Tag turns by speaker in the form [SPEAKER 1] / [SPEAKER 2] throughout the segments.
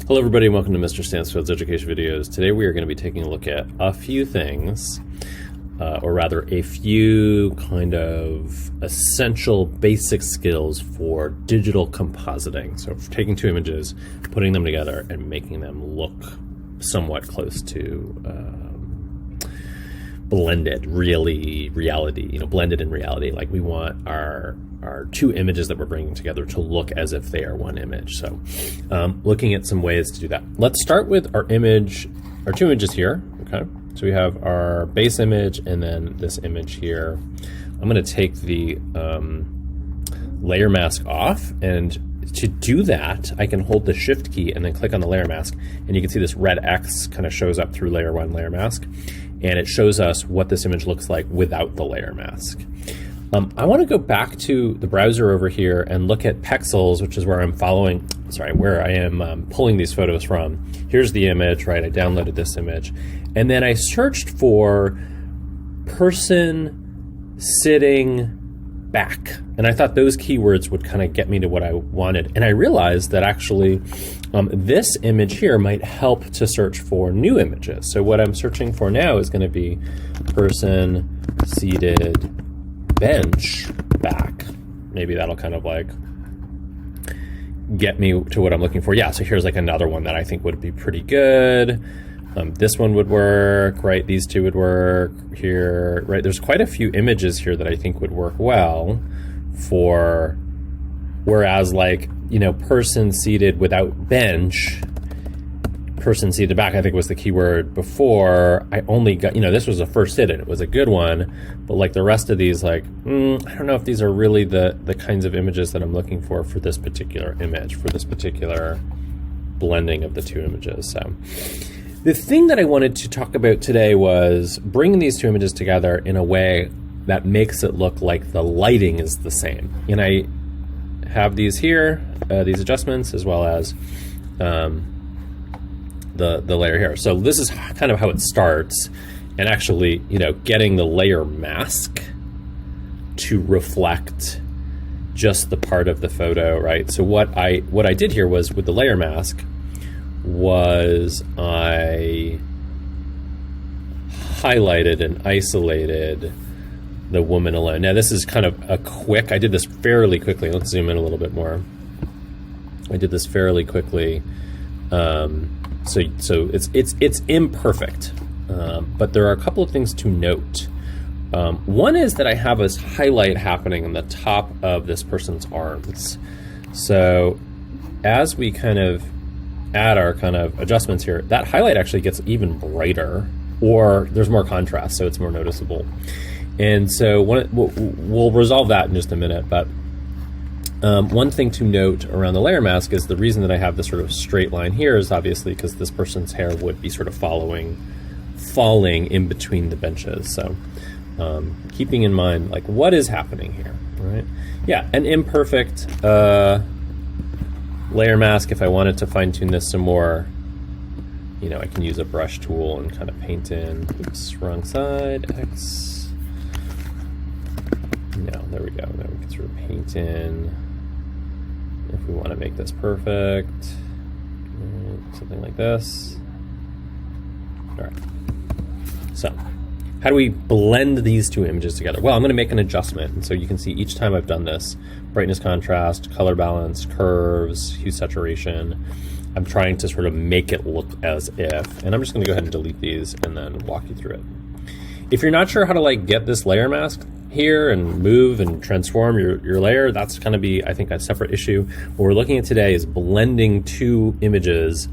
[SPEAKER 1] Hello everybody and welcome to Mr. Stansfield's Education Videos. Today we are going to be taking a look at a few things, or rather a few kind of essential basic skills for digital compositing. So for taking two images, putting them together and making them look somewhat close to blended reality, blended in reality. Like we want our two images that we're bringing together to look as if they are one image. So looking at some ways to do that. Let's start with our two images here, okay? So we have our base image and then this image here. I'm gonna take the layer mask off, and to do that, I can hold the Shift key and then click on the layer mask, and you can see this red X kind of shows up through layer 1 layer mask, and it shows us what this image looks like without the layer mask. I want to go back to the browser over here and look at Pexels, which is where where I am pulling these photos from. Here's the image, right? I downloaded this image, and then I searched for person sitting back, and I thought those keywords would kind of get me to what I wanted. And I realized that actually this image here might help to search for new images. So what I'm searching for now is going to be person seated bench back. Maybe that'll kind of like get me to what I'm looking for. Yeah, so here's like another one that I think would be pretty good. This one would work, right? These two would work here, right? There's quite a few images here that I think would work well for, whereas like, person seated without bench, person seated back, I think was the keyword before. I only got, this was a first hit and it was a good one, but like the rest of these, like, I don't know if these are really the kinds of images that I'm looking for this particular image, for this particular blending of the two images. So the thing that I wanted to talk about today was bringing these two images together in a way that makes it look like the lighting is the same. And I have these here, these adjustments, as well as the layer here. So this is kind of how it starts, and actually, getting the layer mask to reflect just the part of the photo, right? So what I did here was, with the layer mask, was I highlighted and isolated the woman alone. Now this is kind of I did this fairly quickly. Let's zoom in a little bit more. I did this fairly quickly. So it's imperfect, but there are a couple of things to note. One is that I have this highlight happening on the top of this person's arms. So as we kind of add our kind of adjustments here, that highlight actually gets even brighter, or there's more contrast, so it's more noticeable. And so we'll resolve that in just a minute, but one thing to note around the layer mask is the reason that I have this sort of straight line here is obviously because this person's hair would be sort of falling in between the benches. So keeping in mind, like, what is happening here, right? Yeah, an imperfect layer mask. If I wanted to fine tune this some more, I can use a brush tool and kind of paint in, oops, wrong side, X. No, there we go. Now we can sort of paint in, if we want to make this perfect, something like this. All right. So how do we blend these two images together? Well, I'm going to make an adjustment. And so you can see each time I've done this, brightness, contrast, color balance, curves, hue saturation, I'm trying to sort of make it look as if, and I'm just going to go ahead and delete these and then walk you through it. If you're not sure how to like get this layer mask here and move and transform your layer, that's going to be, I think, a separate issue. What we're looking at today is blending two images,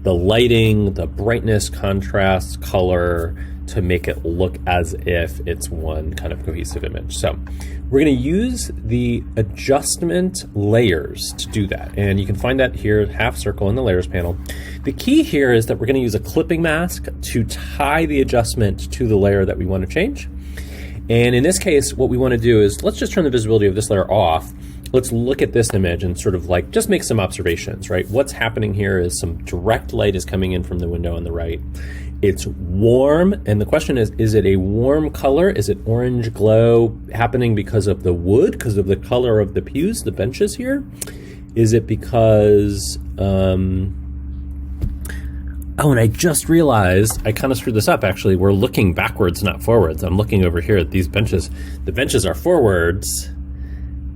[SPEAKER 1] the lighting, the brightness, contrast, color, to make it look as if it's one kind of cohesive image. So we're going to use the adjustment layers to do that. And you can find that here, half circle in the layers panel. The key here is that we're going to use a clipping mask to tie the adjustment to the layer that we want to change. And in this case, what we want to do is, let's just turn the visibility of this layer off. Let's look at this image and sort of like just make some observations, right? What's happening here is some direct light is coming in from the window on the right. It's warm, and the question is it a warm color? Is it orange glow happening because of the wood, because of the color of the pews, the benches here? Is it because Oh, and I just realized I kind of screwed this up, actually. We're looking backwards, not forwards. I'm looking over here at these benches. The benches are forwards,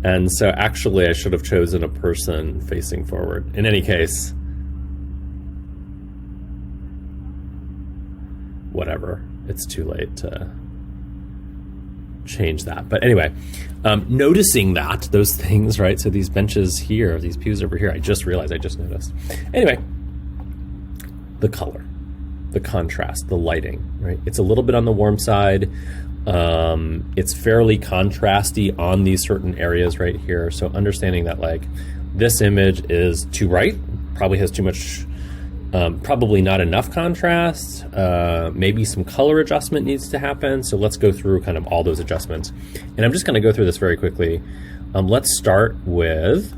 [SPEAKER 1] and so actually I should have chosen a person facing forward. In any case, whatever. It's too late to change that. But anyway, noticing that, those things, right? So these benches here, these pews over here, I just realized, I just noticed. Anyway, the color, the contrast, the lighting, right? It's a little bit on the warm side. It's fairly contrasty on these certain areas right here. So understanding that like this image is too bright, probably has too much, probably not enough contrast. Maybe some color adjustment needs to happen. So let's go through kind of all those adjustments. And I'm just gonna go through this very quickly. Let's start with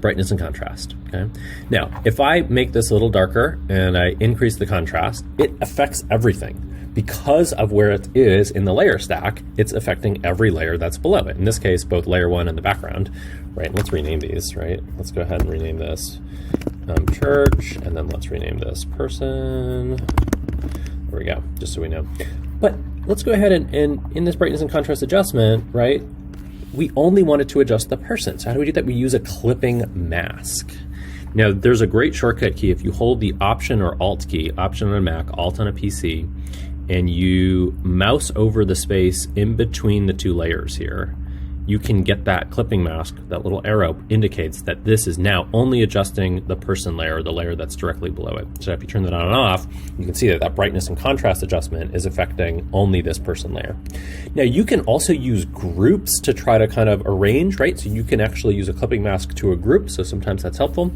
[SPEAKER 1] brightness and contrast, okay? Now, if I make this a little darker and I increase the contrast, it affects everything. Because of where it is in the layer stack, it's affecting every layer that's below it. In this case, both layer 1 and the background, right? Let's rename these, right? Let's go ahead and rename this church, and then let's rename this person. There we go, just so we know. But let's go ahead and in this brightness and contrast adjustment, right? We only wanted to adjust the person. So how do we do that? We use a clipping mask. Now, there's a great shortcut key. If you hold the Option or Alt key, Option on a Mac, Alt on a PC, and you mouse over the space in between the two layers here, you can get that clipping mask. That little arrow indicates that this is now only adjusting the person layer, the layer that's directly below it. So if you turn that on and off, you can see that that brightness and contrast adjustment is affecting only this person layer. Now you can also use groups to try to kind of arrange, right? So you can actually use a clipping mask to a group. So sometimes that's helpful.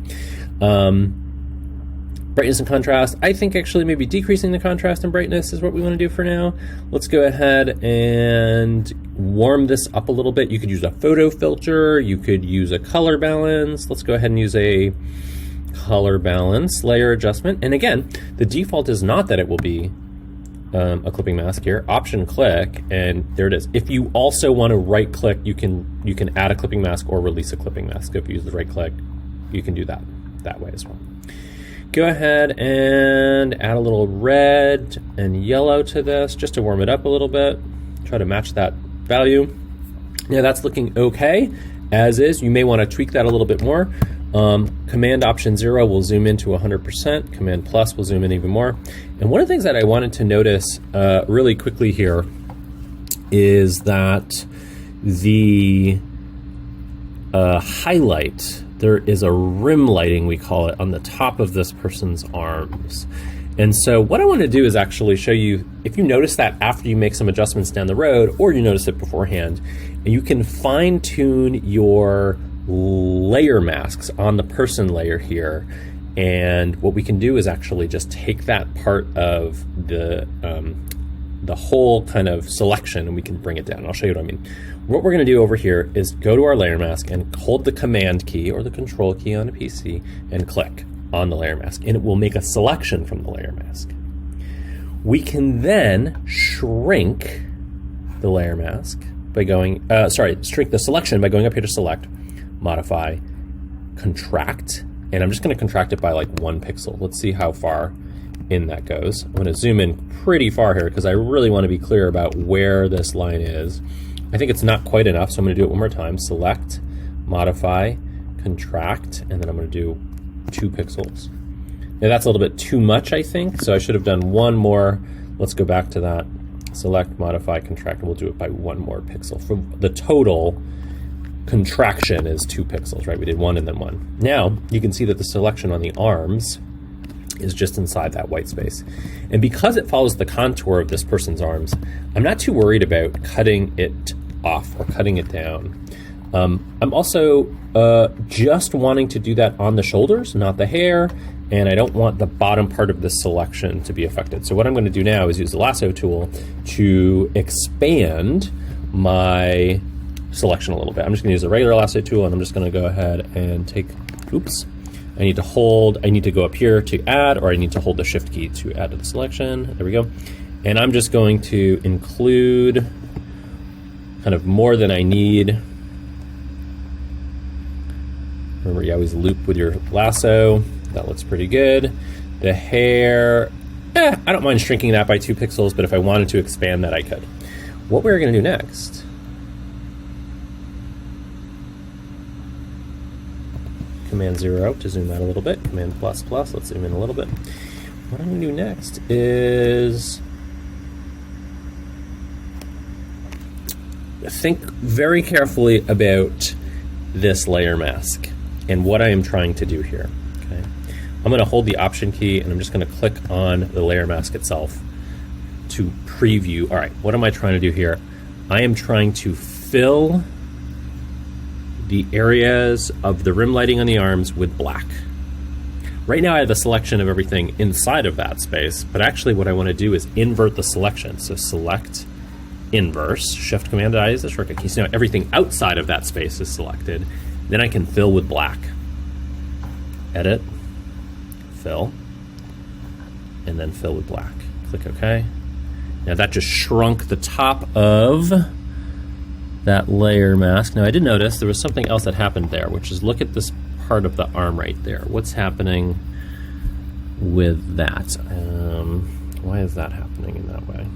[SPEAKER 1] Brightness and contrast, I think actually maybe decreasing the contrast and brightness is what we want to do for now. Let's go ahead and warm this up a little bit. You could use a photo filter, you could use a color balance. Let's go ahead and use a color balance layer adjustment. And again, the default is not that it will be a clipping mask here. Option click, and there it is. If you also want to right click, you can add a clipping mask or release a clipping mask. If you use the right click, you can do that way as well. Go ahead and add a little red and yellow to this just to warm it up a little bit. Try to match that value. Now that's looking okay as is. You may want to tweak that a little bit more. Command Option 0 will zoom into 100%. Command plus will zoom in even more. And one of the things that I wanted to notice really quickly here is that the highlight, there is a rim lighting, we call it, on the top of this person's arms. And so what I want to do is actually show you, if you notice that after you make some adjustments down the road, or you notice it beforehand, and you can fine tune your layer masks on the person layer here. And what we can do is actually just take that part of the whole kind of selection and we can bring it down. I'll show you what I mean. What we're going to do over here is go to our layer mask and hold the Command key or the Control key on a PC and click on the layer mask, and it will make a selection from the layer mask. We can then shrink the layer mask by going, shrink the selection by going up here to Select, Modify, Contract, and I'm just going to contract it by like 1 pixel. Let's see how far in that goes. I'm going to zoom in pretty far here because I really want to be clear about where this line is. I think it's not quite enough, so I'm going to do it one more time. Select, Modify, Contract, and then I'm going to do 2 pixels. Now that's a little bit too much, I think, so I should have done one more. Let's go back to that. Select, Modify, Contract, and we'll do it by 1 more pixel. For the total contraction is 2 pixels, right? We did 1 and then 1. Now you can see that the selection on the arms is just inside that white space. And because it follows the contour of this person's arms, I'm not too worried about cutting it off or cutting it down. I'm also just wanting to do that on the shoulders, not the hair, and I don't want the bottom part of this selection to be affected. So what I'm going to do now is use the lasso tool to expand my selection a little bit. I'm just going to use the regular lasso tool, and I'm just going to go ahead and take, oops, I need to go up here to add, or I need to hold the shift key to add to the selection. There we go. And I'm just going to include kind of more than I need. Remember, you always loop with your lasso. That looks pretty good. The hair, I don't mind shrinking that by 2 pixels, but if I wanted to expand that, I could. What we're going to do next, Command 0 to zoom out a little bit, Command ++, let's zoom in a little bit. What I'm going to do next is think very carefully about this layer mask and what I am trying to do here. Okay, I'm going to hold the Option key and I'm just going to click on the layer mask itself to preview. All right, what am I trying to do here? I am trying to fill the areas of the rim lighting on the arms with black. Right now I have a selection of everything inside of that space, but actually what I want to do is invert the selection. So select inverse, Shift Command I is the shortcut key. So now everything outside of that space is selected. Then I can fill with black. Edit, fill, and then fill with black. Click OK. Now that just shrunk the top of that layer mask. Now I did notice there was something else that happened there, which is look at this part of the arm right there. What's happening with that? Why is that happening in that way?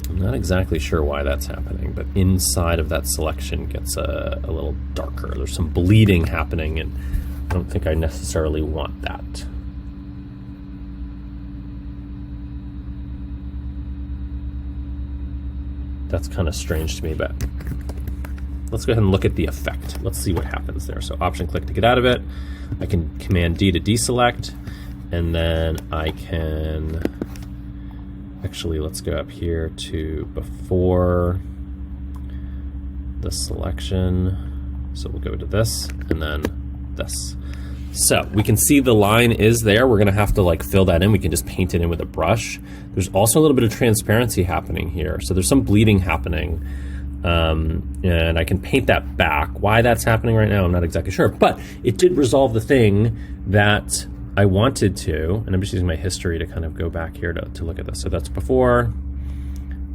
[SPEAKER 1] I'm not exactly sure why that's happening, but inside of that selection gets a little darker. There's some bleeding happening, and I don't think I necessarily want that. That's kind of strange to me, but let's go ahead and look at the effect. Let's see what happens there. So Option click to get out of it. I can Command D to deselect, and then I can actually, let's go up here to before the selection. So we'll go to this and then this. So we can see the line is there. We're gonna have to like fill that in. We can just paint it in with a brush. There's also a little bit of transparency happening here. So there's some bleeding happening. And I can paint that back. Why that's happening right now, I'm not exactly sure, but it did resolve the thing that I wanted to, and I'm just using my history to kind of go back here to look at this. So that's before,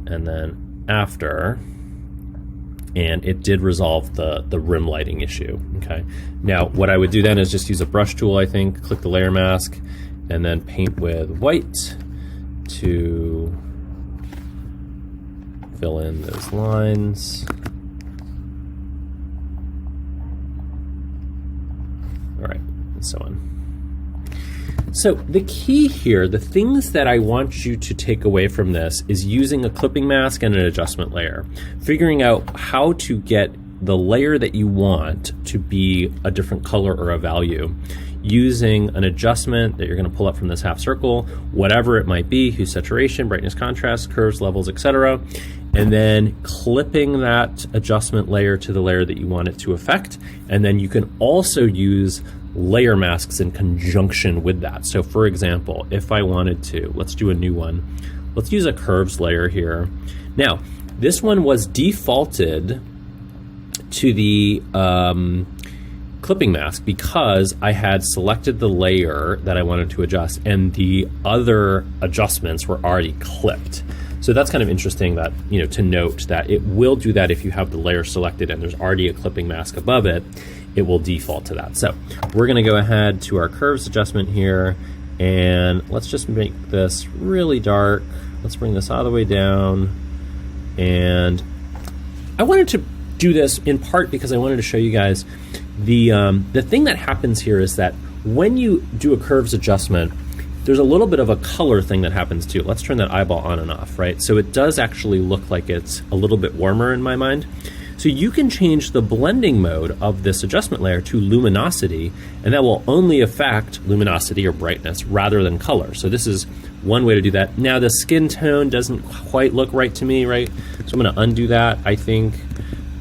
[SPEAKER 1] and then after, and it did resolve the rim lighting issue, okay? Now, what I would do then is just use a brush tool, I think, click the layer mask, and then paint with white to fill in those lines. All right, and so on. So the key here, the things that I want you to take away from this is using a clipping mask and an adjustment layer. Figuring out how to get the layer that you want to be a different color or a value using an adjustment that you're going to pull up from this half circle, whatever it might be, hue, saturation, brightness, contrast, curves, levels, etc. And then clipping that adjustment layer to the layer that you want it to affect. And then you can also use layer masks in conjunction with that. So for example, if I wanted to, let's do a new one. Let's use a curves layer here. Now, this one was defaulted to the clipping mask because I had selected the layer that I wanted to adjust and the other adjustments were already clipped. So that's kind of interesting that, you know, to note that it will do that if you have the layer selected and there's already a clipping mask above it. It will default to that. So we're gonna go ahead to our curves adjustment here and let's just make this really dark. Let's bring this all the way down. And I wanted to do this in part because I wanted to show you guys the thing that happens here is that when you do a curves adjustment, there's a little bit of a color thing that happens too. Let's turn that eyeball on and off, right? So it does actually look like it's a little bit warmer in my mind. So you can change the blending mode of this adjustment layer to luminosity, and that will only affect luminosity or brightness rather than color. So this is one way to do that. Now the skin tone doesn't quite look right to me, right? So I'm gonna undo that, I think.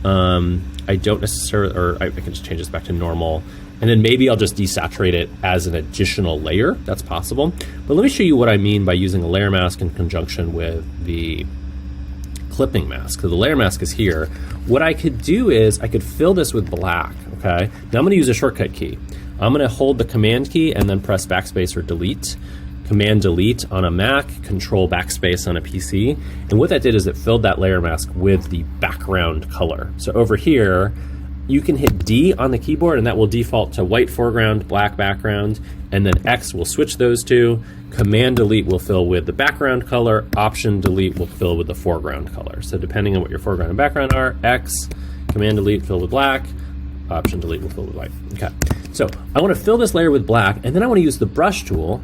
[SPEAKER 1] I don't necessarily, or I can just change this back to normal. And then maybe I'll just desaturate it as an additional layer, that's possible. But let me show you what I mean by using a layer mask in conjunction with the clipping mask. So the layer mask is here. What I could do is I could fill this with black, okay? Now I'm gonna use a shortcut key. I'm gonna hold the Command key and then press backspace or delete. Command delete on a Mac, Control backspace on a PC. And what that did is it filled that layer mask with the background color. So over here, you can hit D on the keyboard and that will default to white foreground, black background, and then X will switch those two. Command delete will fill with the background color, Option delete will fill with the foreground color. So depending on what your foreground and background are, X, Command delete fill with black, Option delete will fill with white. Okay, so I want to fill this layer with black, and then I want to use the brush tool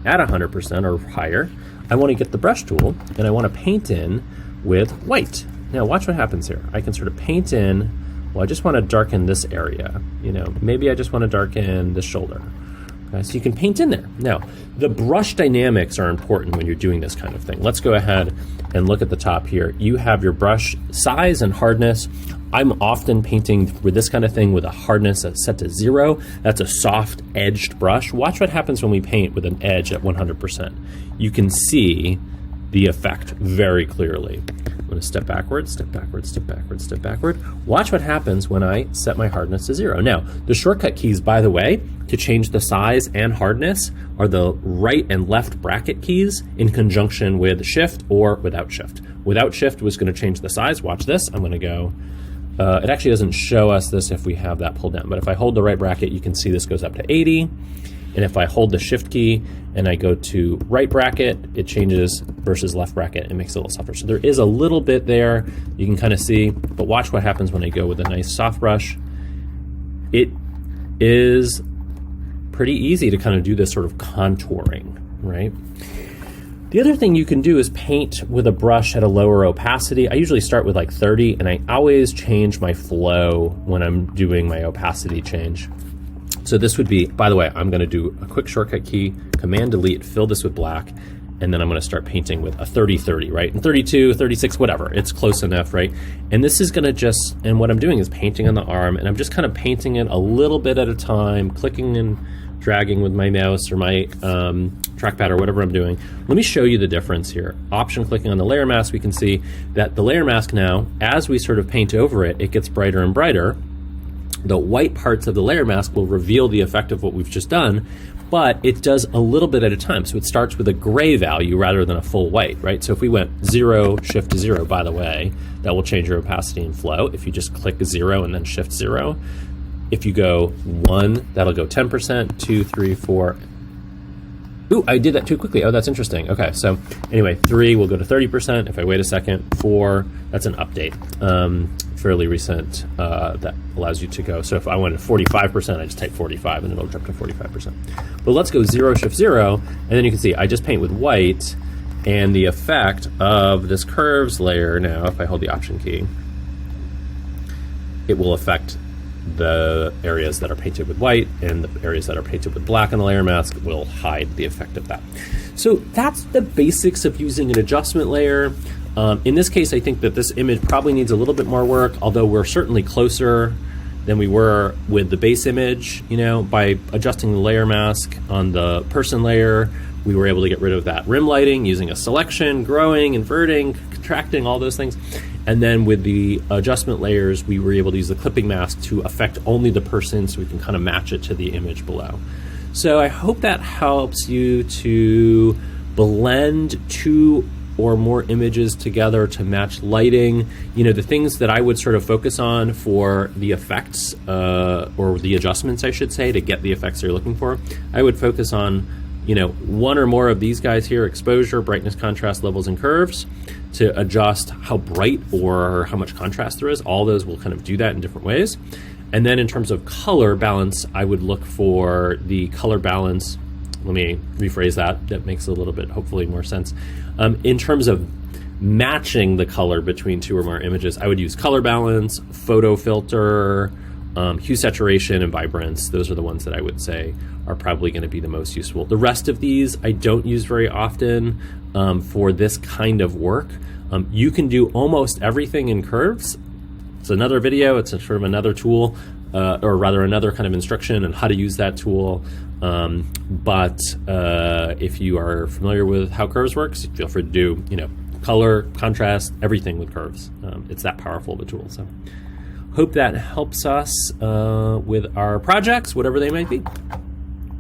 [SPEAKER 1] at 100% or higher. I want to get the brush tool and I want to paint in with white. Now watch what happens here. I can sort of paint in, well, I just want to darken this area. You know, maybe I just want to darken the shoulder. Okay, so you can paint in there. Now, the brush dynamics are important when you're doing this kind of thing. Let's go ahead and look at the top here. You have your brush size and hardness. I'm often painting with this kind of thing with a hardness that's set to 0. That's a soft edged brush. Watch what happens when we paint with an edge at 100%. You can see the effect very clearly. I'm going to step backwards, step backwards, step backwards, step backward. Watch what happens when I set my hardness to 0. Now, the shortcut keys, by the way, to change the size and hardness are the right and left bracket keys in conjunction with Shift or without Shift. Without Shift was going to change the size. Watch this. I'm going to go, it actually doesn't show us this if we have that pulled down, but if I hold the right bracket, you can see this goes up to 80. And if I hold the Shift key and I go to right bracket, it changes versus left bracket. It makes it a little softer. So there is a little bit there you can kind of see, but watch what happens when I go with a nice soft brush. It is pretty easy to kind of do this sort of contouring, right? The other thing you can do is paint with a brush at a lower opacity. I usually start with like 30, and I always change my flow when I'm doing my opacity change. So this would be, by the way, I'm going to do a quick shortcut key, Command delete, fill this with black, and then I'm going to start painting with a 30-30, right? And 32, 36, whatever, it's close enough, right? And this is going to just, and what I'm doing is painting on the arm, and I'm just kind of painting it a little bit at a time, clicking and dragging with my mouse or my trackpad or whatever I'm doing. Let me show you the difference here. Option clicking on the layer mask, we can see that the layer mask now, as we sort of paint over it, it gets brighter and brighter. The white parts of the layer mask will reveal the effect of what we've just done, but it does a little bit at a time. So it starts with a gray value rather than a full white, right? So if we went 0, Shift to 0, by the way, that will change your opacity and flow. If you just click 0 and then Shift 0. If you go 1, that'll go 10%, 2, 3, 4. Ooh, I did that too quickly. Oh, that's interesting. Okay, so anyway, 3 will go to 30%. If I wait a second, 4, that's an update. Fairly recent that allows you to go. So if I went to 45%, I just type 45 and it'll jump to 45%. But let's go 0, Shift 0, and then you can see I just paint with white, and the effect of this curves layer now, if I hold the Option key, it will affect the areas that are painted with white, and the areas that are painted with black on the layer mask will hide the effect of that. So that's the basics of using an adjustment layer. In this case, I think that this image probably needs a little bit more work, although we're certainly closer than we were with the base image. You know, by adjusting the layer mask on the person layer, we were able to get rid of that rim lighting using a selection, growing, inverting, contracting, all those things. And then with the adjustment layers, we were able to use the clipping mask to affect only the person, so we can kind of match it to the image below. So I hope that helps you to blend two or more images together to match lighting. You know, the things that I would sort of focus on for the effects, or the adjustments, I should say, to get the effects you're looking for, I would focus on, you know, one or more of these guys here: exposure, brightness, contrast, levels, and curves, to adjust how bright or how much contrast there is. All those will kind of do that in different ways. And then in terms of color balance, I would look for the color balance. Let me rephrase that. That makes a little bit, hopefully, more sense. In terms of matching the color between two or more images, I would use color balance, photo filter, hue saturation, and vibrance. Those are the ones that I would say are probably going to be the most useful. The rest of these I don't use very often for this kind of work. You can do almost everything in curves. It's another video, it's sort of another tool, or rather another kind of instruction on how to use that tool. But if you are familiar with how curves works, feel free to do, you know, color, contrast, everything with curves. It's that powerful of a tool. So hope that helps us with our projects, whatever they might be.